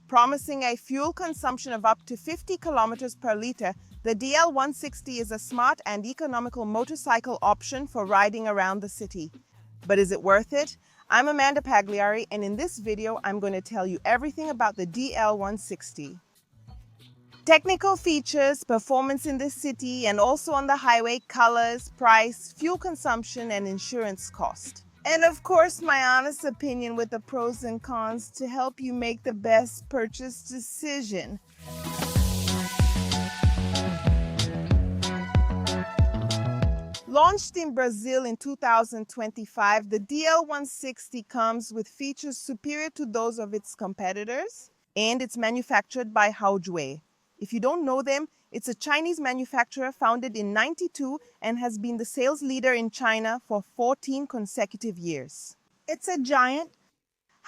Promising a fuel consumption of up to 50 kilometers per liter, the DL160 is a smart and economical motorcycle option for riding around the city. But is it worth it? I'm Amanda Pagliari, and in this video, I'm going to tell you everything about the DL160. Technical features, performance in the city and also on the highway, colors, price, fuel consumption, and insurance cost. And of course, my honest opinion with the pros and cons to help you make the best purchase decision. Launched in Brazil in 2025, the DL160 comes with features superior to those of its competitors, and it's manufactured by Haojue. If you don't know them, it's a Chinese manufacturer founded in '92 and has been the sales leader in China for 14 consecutive years. It's a giant.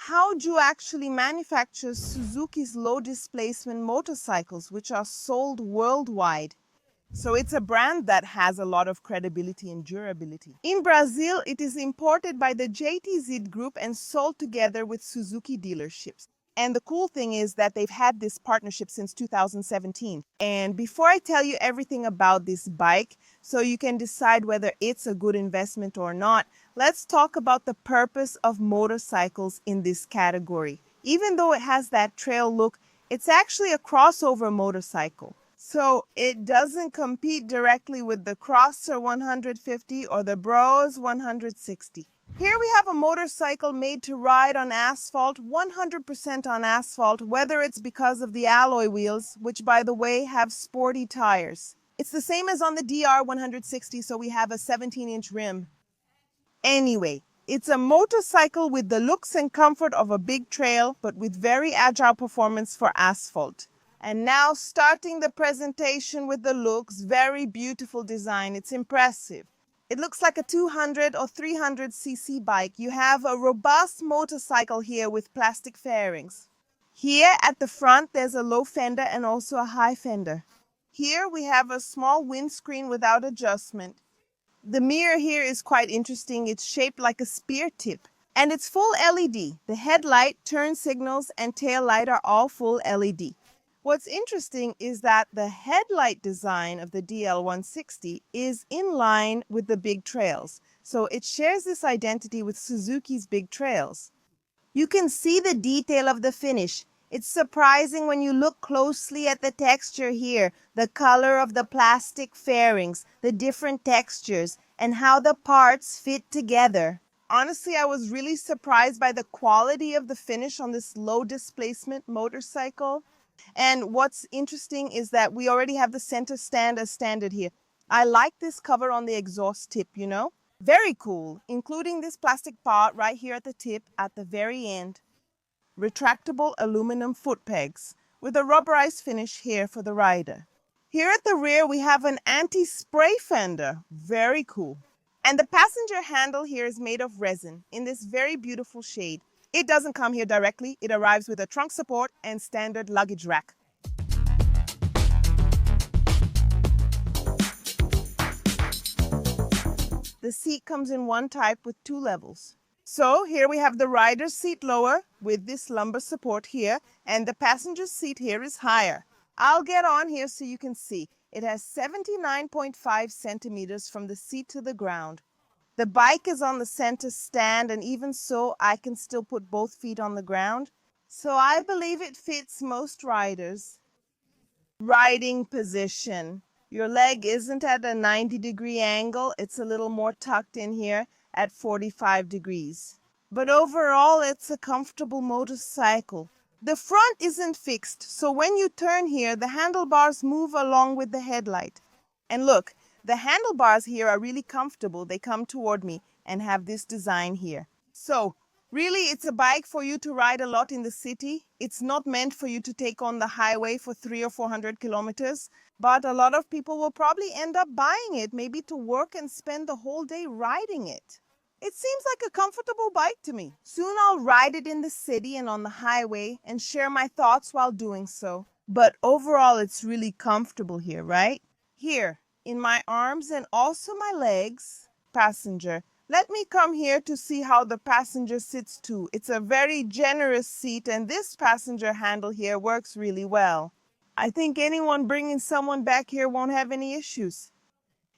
Haojue actually manufactures Suzuki's low-displacement motorcycles, which are sold worldwide. So it's a brand that has a lot of credibility and durability. In Brazil, it is imported by the JTZ Group and sold together with Suzuki dealerships. And the cool thing is that they've had this partnership since 2017. And before I tell you everything about this bike, so you can decide whether it's a good investment or not, let's talk about the purpose of motorcycles in this category. Even though it has that trail look, it's actually a crossover motorcycle. So it doesn't compete directly with the Crosser 150 or the Bros 160. Here we have a motorcycle made to ride on asphalt, 100% on asphalt, whether it's because of the alloy wheels, which by the way have sporty tires. It's the same as on the DR160, so we have a 17-inch rim. Anyway, it's a motorcycle with the looks and comfort of a big trail, but with very agile performance for asphalt. And now starting the presentation with the looks, very beautiful design, it's impressive. It looks like a 200 or 300cc bike. You have a robust motorcycle here with plastic fairings. Here at the front, there's a low fender and also a high fender. Here we have a small windscreen without adjustment. The mirror here is quite interesting. It's shaped like a spear tip. And it's full LED. The headlight, turn signals, and tail light are all full LED. What's interesting is that the headlight design of the DL160 is in line with the big trails, so it shares this identity with Suzuki's big trails. You can see the detail of the finish. It's surprising when you look closely at the texture here, the color of the plastic fairings, the different textures, and how the parts fit together. Honestly, I was really surprised by the quality of the finish on this low displacement motorcycle. And what's interesting is that we already have the center stand as standard here. I like this cover on the exhaust tip, you know? Very cool, including this plastic part right here at the tip at the very end. Retractable aluminum foot pegs with a rubberized finish here for the rider. Here at the rear, we have an anti-spray fender. Very cool. And the passenger handle here is made of resin in this very beautiful shade. It doesn't come here directly. It arrives with a trunk support and standard luggage rack. The seat comes in one type with 2 levels. So here we have the rider's seat lower with this lumbar support here, and the passenger's seat here is higher. I'll get on here so you can see. It has 79.5 centimeters from the seat to the ground. The bike is on the center stand, and even so, I can still put both feet on the ground. So I believe it fits most riders. Riding position. Your leg isn't at a 90-degree angle. It's a little more tucked in here at 45 degrees. But overall, it's a comfortable motorcycle. The front isn't fixed, so when you turn here, the handlebars move along with the headlight. And look, the handlebars here are really comfortable. They come toward me and have this design here. So, really, it's a bike for you to ride a lot in the city. It's not meant for you to take on the highway for 300 or 400 kilometers, but a lot of people will probably end up buying it, maybe to work and spend the whole day riding it. It seems like a comfortable bike to me. Soon I'll ride it in the city and on the highway and share my thoughts while doing so. But overall, it's really comfortable here, right? Here, in my arms and also my legs, passenger, Let me come here to see how the passenger sits too. It's a very generous seat, and this passenger handle here works really well. I think anyone bringing someone back here won't have any issues.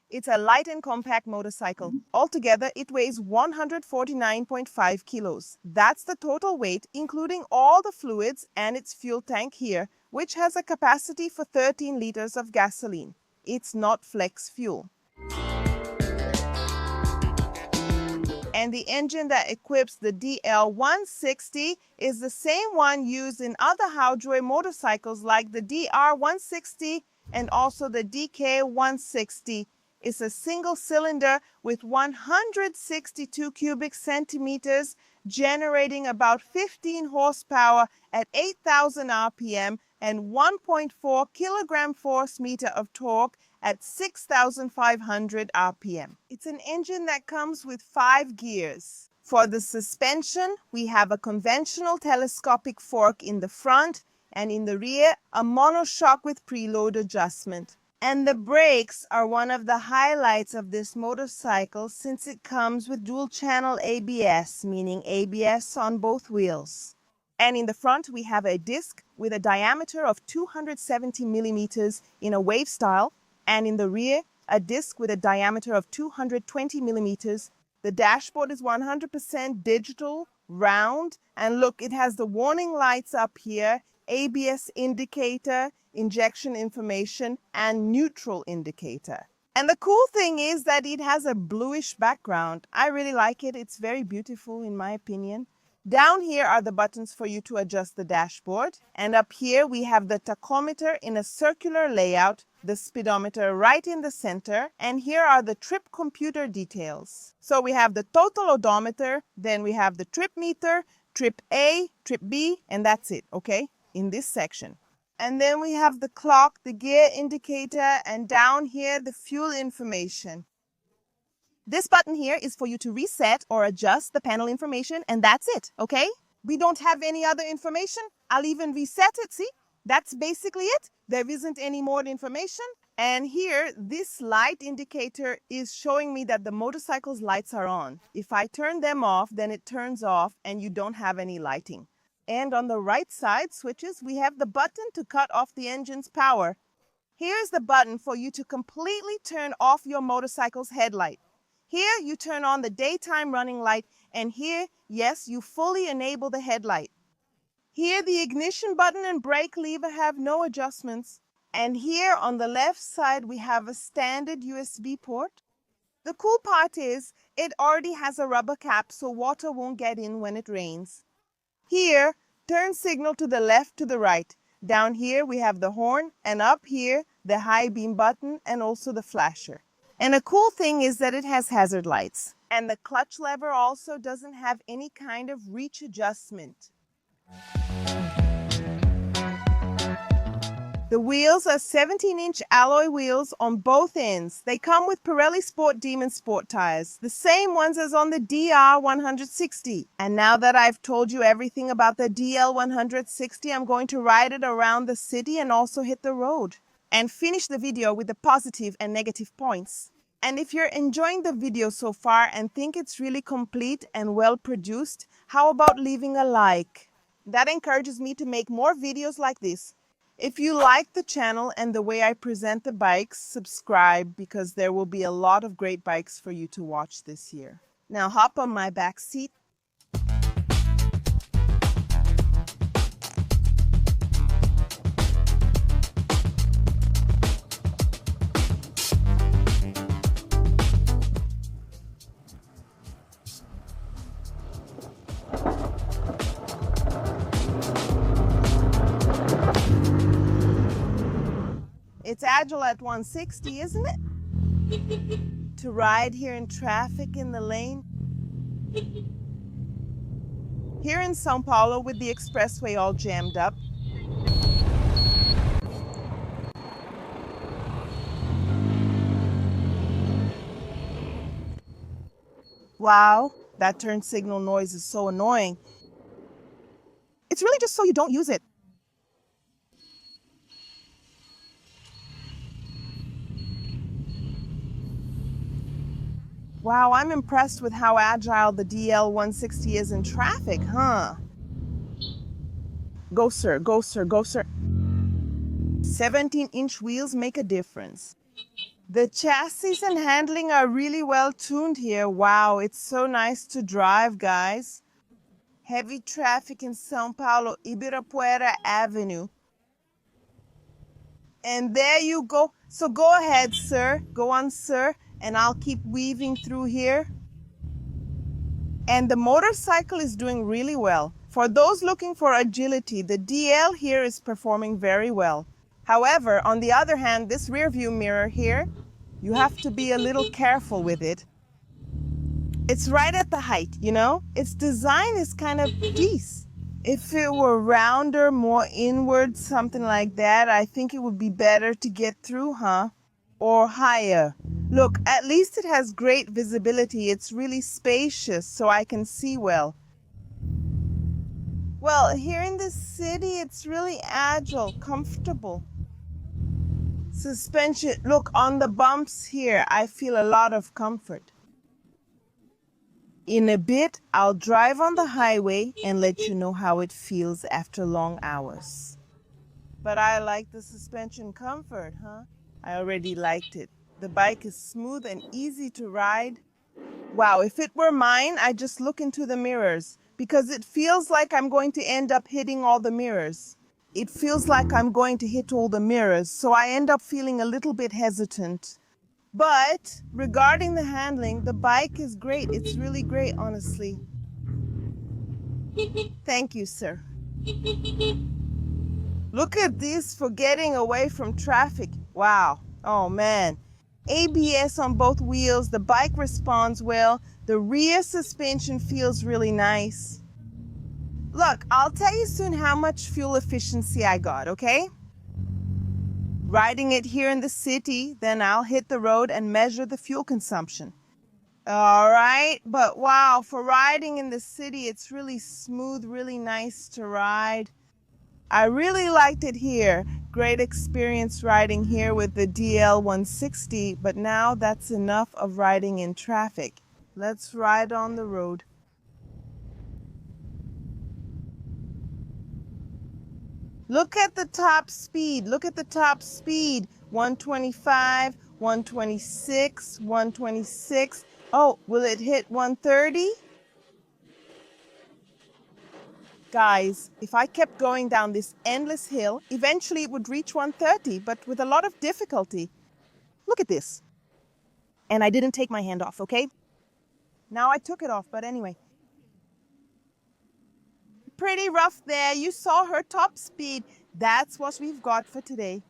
It's a light and compact motorcycle. Altogether, it weighs 149.5 kilos. That's the total weight, including all the fluids and its fuel tank here, which has a capacity for 13 liters of gasoline. It's not flex fuel. And the engine that equips the DL160 is the same one used in other Haojue motorcycles like the DR160 and also the DK160. It's a single cylinder with 162 cubic centimeters, generating about 15 horsepower at 8,000 RPM and 1.4 kilogram force meter of torque at 6,500 RPM. It's an engine that comes with 5 gears. For the suspension, we have a conventional telescopic fork in the front, and in the rear, a monoshock with preload adjustment. And the brakes are one of the highlights of this motorcycle since it comes with dual channel ABS, meaning ABS on both wheels. And in the front, we have a disc with a diameter of 270 millimeters in a wave style, and in the rear, a disc with a diameter of 220 millimeters. The dashboard is 100% digital, round, and look, it has the warning lights up here, ABS indicator, injection information, and neutral indicator. And the cool thing is that it has a bluish background. I really like it. It's very beautiful in my opinion. Down here are the buttons for you to adjust the dashboard. And up here we have the tachometer in a circular layout, the speedometer right in the center, and here are the trip computer details. So we have the total odometer, then we have the trip meter, trip A, trip B, and that's it, okay, in this section. And then we have the clock, the gear indicator, and down here the fuel information. This button here is for you to reset or adjust the panel information, and that's it, okay? We don't have any other information. I'll even reset it, see? That's basically it. There isn't any more information. And here, this light indicator is showing me that the motorcycle's lights are on. If I turn them off, then it turns off and you don't have any lighting. And on the right side switches, we have the button to cut off the engine's power. Here's the button for you to completely turn off your motorcycle's headlight. Here, you turn on the daytime running light, and here, yes, you fully enable the headlight. Here, the ignition button and brake lever have no adjustments. And here on the left side, we have a standard USB port. The cool part is, it already has a rubber cap, so water won't get in when it rains. Here, turn signal to the left to the right. Down here, we have the horn, and up here, the high beam button and also the flasher. And a cool thing is that it has hazard lights. And the clutch lever also doesn't have any kind of reach adjustment. The wheels are 17-inch alloy wheels on both ends. They come with Pirelli Sport Demon Sport tires, the same ones as on the DR160. And now that I've told you everything about the DL160, I'm going to ride it around the city and also hit the road. And finish the video with the positive and negative points. And if you're enjoying the video so far and think it's really complete and well produced, how about leaving a like? That encourages me to make more videos like this. If you like the channel and the way I present the bikes, subscribe because there will be a lot of great bikes for you to watch this year. Now hop on my back seat. It's agile at 160, isn't it? To ride here in traffic in the lane. Here in São Paulo with the expressway all jammed up. Wow, that turn signal noise is so annoying. It's really just so you don't use it. Wow, I'm impressed with how agile the DL160 is in traffic, huh? Go, sir, go, sir, go, sir. 17-inch wheels make a difference. The chassis and handling are really well tuned here. Wow, it's so nice to drive, guys. Heavy traffic in São Paulo, Ibirapuera Avenue. And there you go. So go ahead, sir. Go on, sir. And I'll keep weaving through here. And the motorcycle is doing really well. For those looking for agility, the DL here is performing very well. However, on the other hand, this rear view mirror here, you have to be a little careful with it. It's right at the height, you know? Its design is kind of decent. If it were rounder, more inward, something like that, I think it would be better to get through, huh? Or higher. Look, at least it has great visibility. It's really spacious, so I can see well. Well, here in the city, it's really agile, comfortable. Suspension, look, on the bumps here, I feel a lot of comfort. In a bit, I'll drive on the highway and let you know how it feels after long hours. But I like the suspension comfort, huh? I already liked it. The bike is smooth and easy to ride. Wow, if it were mine, I'd just look into the mirrors because it feels like I'm going to end up hitting all the mirrors. It feels like I'm going to hit all the mirrors, so I end up feeling a little bit hesitant. But regarding the handling, the bike is great. It's really great, honestly. Thank you, sir. Look at this for getting away from traffic. Wow. Oh, man. ABS on both wheels. The bike responds well. The rear suspension feels really nice. Look, I'll tell you soon how much fuel efficiency I got, okay? Riding it here in the city, then I'll hit the road and measure the fuel consumption. All right, but wow, for riding in the city, it's really smooth, really nice to ride. I really liked it here. Great experience riding here with the DL160, but now that's enough of riding in traffic. Let's ride on the road. Look at the top speed. Look at the top speed. 125, 126, 126. Oh, will it hit 130? Guys, if I kept going down this endless hill, eventually it would reach 130, but with a lot of difficulty. Look at this. And I didn't take my hand off, okay? Now I took it off, but anyway. Pretty rough there. You saw her top speed. That's what we've got for today.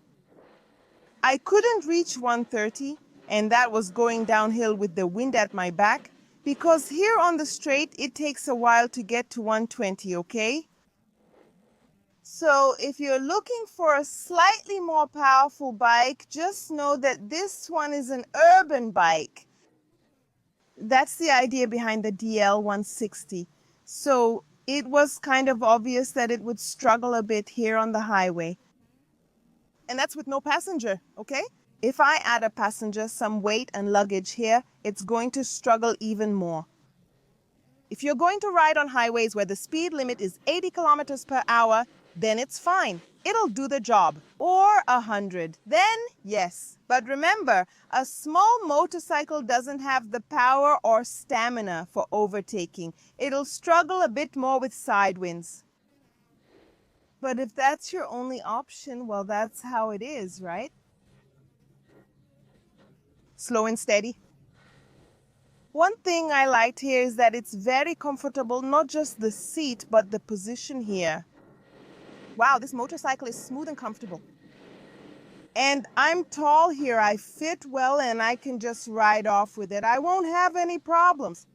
I couldn't reach 130, and that was going downhill with the wind at my back, because here on the straight, it takes a while to get to 120, okay? So if you're looking for a slightly more powerful bike, just know that this one is an urban bike. That's the idea behind the DL160. So it was kind of obvious that it would struggle a bit here on the highway. And that's with no passenger, okay? If I add a passenger, some weight and luggage here, it's going to struggle even more. If you're going to ride on highways where the speed limit is 80 kilometers per hour, then it's fine. It'll do the job. Or 100. Then, yes. But remember, a small motorcycle doesn't have the power or stamina for overtaking. It'll struggle a bit more with side winds. But if that's your only option, well, that's how it is, right? Slow and steady. One thing I liked here is that it's very comfortable, not just the seat, but the position here. Wow, this motorcycle is smooth and comfortable. And I'm tall here. I fit well and I can just ride off with it. I won't have any problems.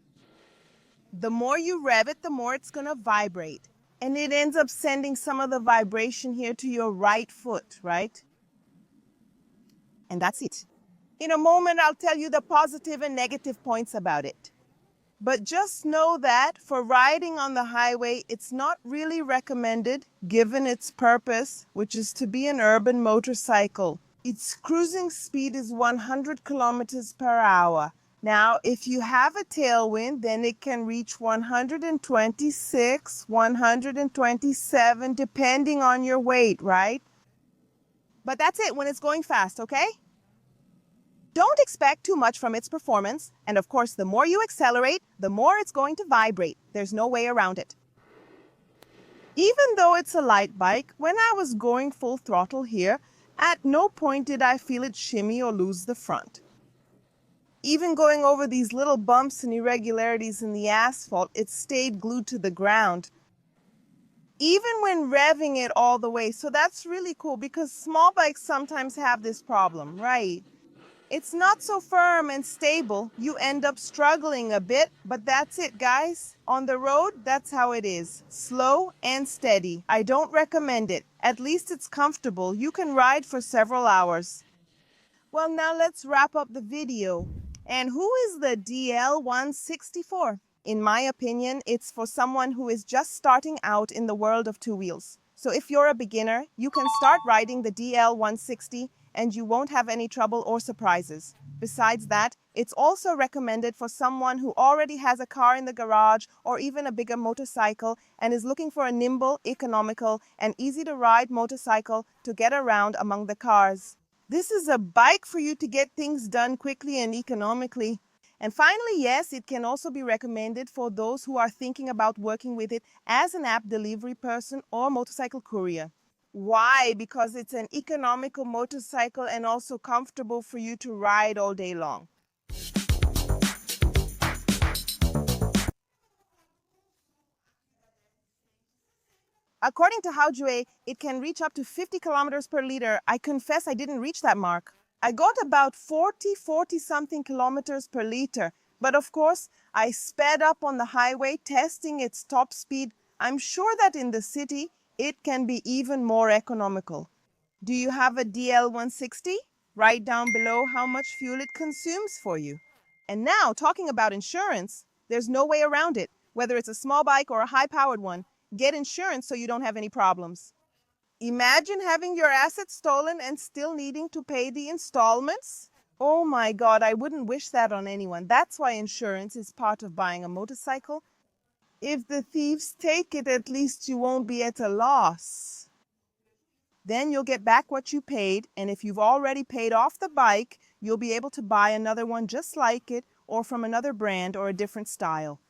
The more you rev it, the more it's going to vibrate. And it ends up sending some of the vibration here to your right foot, right? And that's it. In a moment, I'll tell you the positive and negative points about it. But just know that for riding on the highway, it's not really recommended given its purpose, which is to be an urban motorcycle. Its cruising speed is 100 kilometers per hour. Now, if you have a tailwind, then it can reach 126, 127, depending on your weight, right? But that's it when it's going fast, okay? Don't expect too much from its performance, and of course, the more you accelerate, the more it's going to vibrate. There's no way around it. Even though it's a light bike, when I was going full throttle here, at no point did I feel it shimmy or lose the front. Even going over these little bumps and irregularities in the asphalt, it stayed glued to the ground. Even when revving it all the way, so that's really cool because small bikes sometimes have this problem, right? It's not so firm and stable. You end up struggling a bit, but that's it, guys. On the road, that's how it is. Slow and steady. I don't recommend it. At least it's comfortable. You can ride for several hours. Well, now let's wrap up the video. And who is the DL160 for? In my opinion, it's for someone who is just starting out in the world of two wheels. So if you're a beginner, you can start riding the DL160 and you won't have any trouble or surprises. Besides that, it's also recommended for someone who already has a car in the garage or even a bigger motorcycle and is looking for a nimble, economical, and easy-to-ride motorcycle to get around among the cars. This is a bike for you to get things done quickly and economically. And finally, yes, it can also be recommended for those who are thinking about working with it as an app delivery person or motorcycle courier. Why? Because it's an economical motorcycle and also comfortable for you to ride all day long. According to Haojue, it can reach up to 50 kilometers per liter. I confess I didn't reach that mark. I got about 40 something kilometers per liter. But of course, I sped up on the highway testing its top speed. I'm sure that in the city, it can be even more economical. Do you have a DL160? Write down below how much fuel it consumes for you. And now, talking about insurance, there's no way around it. Whether it's a small bike or a high-powered one, get insurance so you don't have any problems. Imagine having your assets stolen and still needing to pay the installments. Oh my God, I wouldn't wish that on anyone. That's why insurance is part of buying a motorcycle. If the thieves take it, at least you won't be at a loss. Then you'll get back what you paid, and if you've already paid off the bike, you'll be able to buy another one just like it or from another brand or a different style.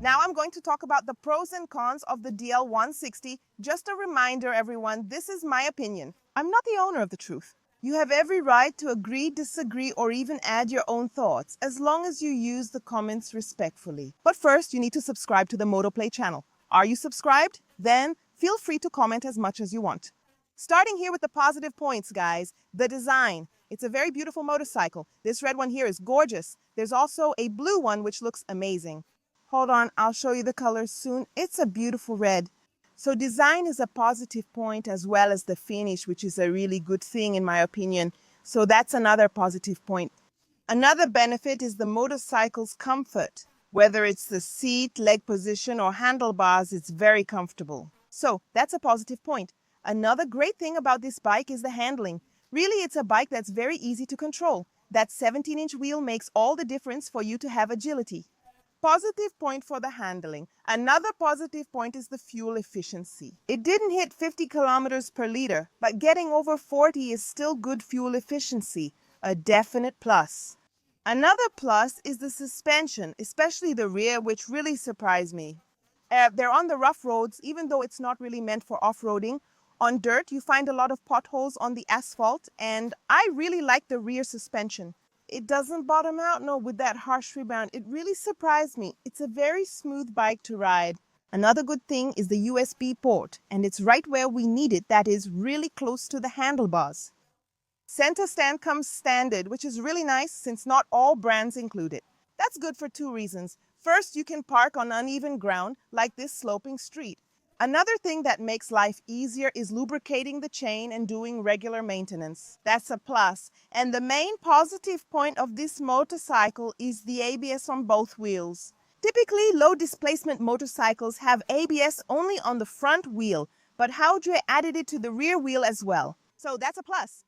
Now I'm going to talk about the pros and cons of the DL160. Just a reminder, everyone, this is my opinion. I'm not the owner of the truth. You have every right to agree, disagree, or even add your own thoughts, as long as you use the comments respectfully. But first, you need to subscribe to the Motoplay channel. Are you subscribed? Then feel free to comment as much as you want. Starting here with the positive points, guys. The design. It's a very beautiful motorcycle. This red one here is gorgeous. There's also a blue one which looks amazing. Hold on, I'll show you the colors soon. It's a beautiful red. So design is a positive point as well as the finish, which is a really good thing in my opinion. So that's another positive point. Another benefit is the motorcycle's comfort. Whether it's the seat, leg position, or handlebars, it's very comfortable. So that's a positive point. Another great thing about this bike is the handling. Really, it's a bike that's very easy to control. That 17-inch wheel makes all the difference for you to have agility. Positive point for the handling. Another positive point is the fuel efficiency. It didn't hit 50 kilometers per liter, but getting over 40 is still good fuel efficiency, a definite plus. Another plus is the suspension, especially the rear, which really surprised me. They're on the rough roads, even though it's not really meant for off-roading. On dirt, you find a lot of potholes on the asphalt, and I really like the rear suspension. It doesn't bottom out, no, with that harsh rebound. It really surprised me. It's a very smooth bike to ride. Another good thing is the USB port, and it's right where we need it, that is really close to the handlebars. Center stand comes standard, which is really nice since not all brands include it. That's good for two reasons. First, you can park on uneven ground like this sloping street. Another thing that makes life easier is lubricating the chain and doing regular maintenance. That's a plus. And the main positive point of this motorcycle is the ABS on both wheels. Typically, low displacement motorcycles have ABS only on the front wheel, but Haojue added it to the rear wheel as well. So that's a plus.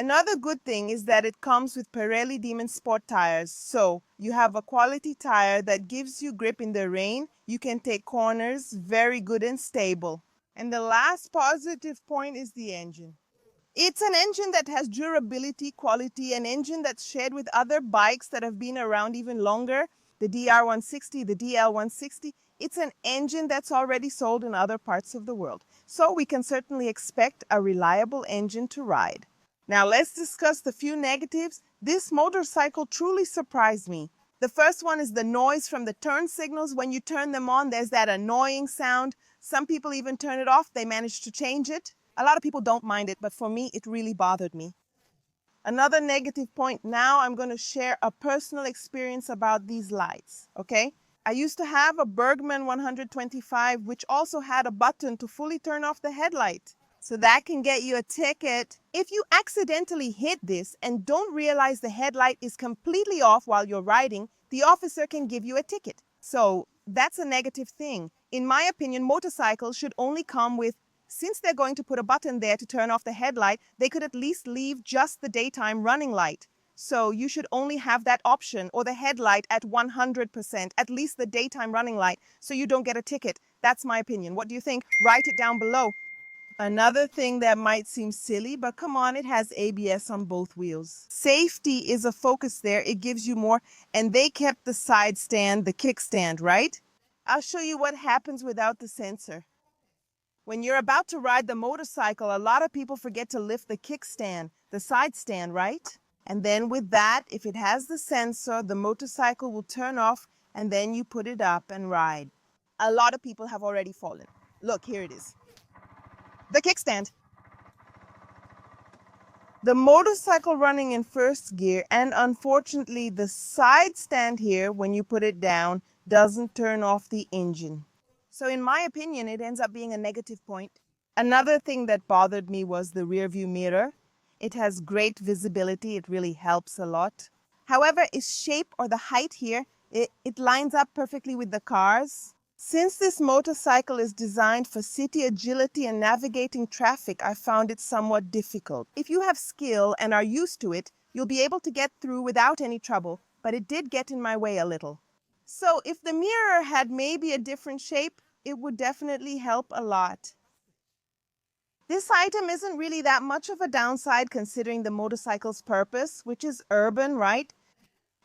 Another good thing is that it comes with Pirelli Demon Sport tires. So you have a quality tire that gives you grip in the rain. You can take corners, very good and stable. And the last positive point is the engine. It's an engine that has durability, quality, an engine that's shared with other bikes that have been around even longer. The DR160, the DL160. It's an engine that's already sold in other parts of the world. So we can certainly expect a reliable engine to ride. Now let's discuss the few negatives. This motorcycle truly surprised me. The first one is the noise from the turn signals. When you turn them on, there's that annoying sound. Some people even turn it off. They managed to change it. A lot of people don't mind it, but for me, it really bothered me. Another negative point, now I'm going to share a personal experience about these lights, okay? I used to have a Bergman 125, which also had a button to fully turn off the headlight. So that can get you a ticket. If you accidentally hit this and don't realize the headlight is completely off while you're riding, the officer can give you a ticket. So that's a negative thing. In my opinion, motorcycles should only come with, since they're going to put a button there to turn off the headlight, they could at least leave just the daytime running light. So you should only have that option, or the headlight at 100%, at least the daytime running light, so you don't get a ticket. That's my opinion. What do you think? Write it down below. Another thing that might seem silly, but come on, it has ABS on both wheels. Safety is a focus there. It gives you more. And they kept the side stand, the kickstand, right? I'll show you what happens without the sensor. When you're about to ride the motorcycle, a lot of people forget to lift the kickstand, the side stand, right? And then with that, if it has the sensor, the motorcycle will turn off and then you put it up and ride. A lot of people have already fallen. Look, here it is. The kickstand. The motorcycle running in first gear, and unfortunately the side stand here, when you put it down, doesn't turn off the engine. So in my opinion, it ends up being a negative point. Another thing that bothered me was the rear view mirror. It has great visibility. It really helps a lot. However, its shape or the height here, it lines up perfectly with the cars. Since this motorcycle is designed for city agility and navigating traffic, I found it somewhat difficult. If you have skill and are used to it, you'll be able to get through without any trouble, but it did get in my way a little. So if the mirror had maybe a different shape, it would definitely help a lot. This item isn't really that much of a downside considering the motorcycle's purpose, which is urban, right?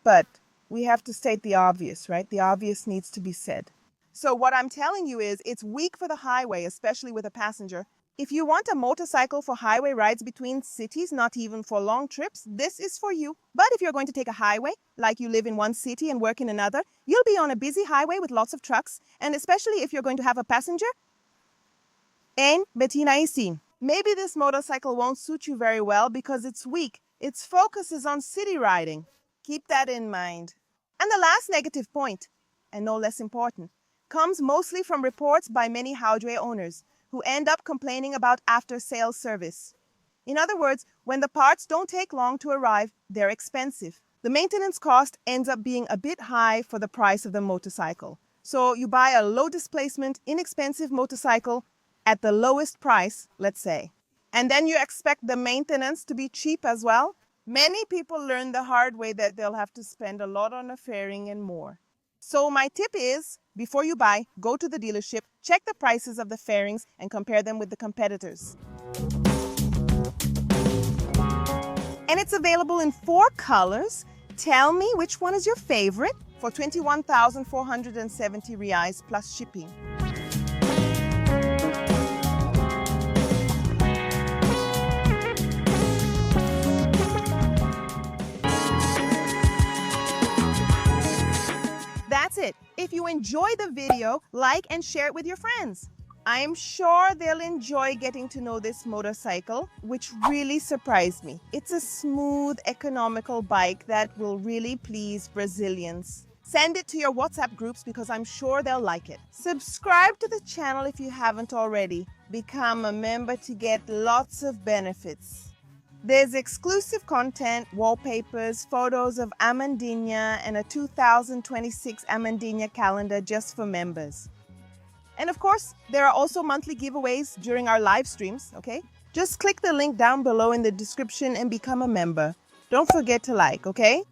But we have to state the obvious, right? The obvious needs to be said. So what I'm telling you is it's weak for the highway, especially with a passenger. If you want a motorcycle for highway rides between cities, not even for long trips, this is for you. But if you're going to take a highway, like you live in one city and work in another, you'll be on a busy highway with lots of trucks, and especially if you're going to have a passenger. En Bettina ici. Maybe this motorcycle won't suit you very well because it's weak. Its focus is on city riding. Keep that in mind. And the last negative point, and no less important, comes mostly from reports by many Haojue owners who end up complaining about after-sales service. In other words, when the parts don't take long to arrive, they're expensive. The maintenance cost ends up being a bit high for the price of the motorcycle. So you buy a low displacement, inexpensive motorcycle at the lowest price, let's say. And then you expect the maintenance to be cheap as well. Many people learn the hard way that they'll have to spend a lot on a fairing and more. So my tip is, before you buy, go to the dealership, check the prices of the fairings, and compare them with the competitors. And it's available in 4 colors. Tell me which one is your favorite for 21,470 reais plus shipping. That's it. If you enjoy the video, like and share it with your friends. I am sure they'll enjoy getting to know this motorcycle, which really surprised me. It's a smooth, economical bike that will really please Brazilians. Send it to your WhatsApp groups because I'm sure they'll like it. Subscribe to the channel if you haven't already. Become a member to get lots of benefits. There's exclusive content, wallpapers, photos of Amandinha, and a 2026 Amandinha calendar just for members. And of course, there are also monthly giveaways during our live streams, okay? Just click the link down below in the description and become a member. Don't forget to like, okay?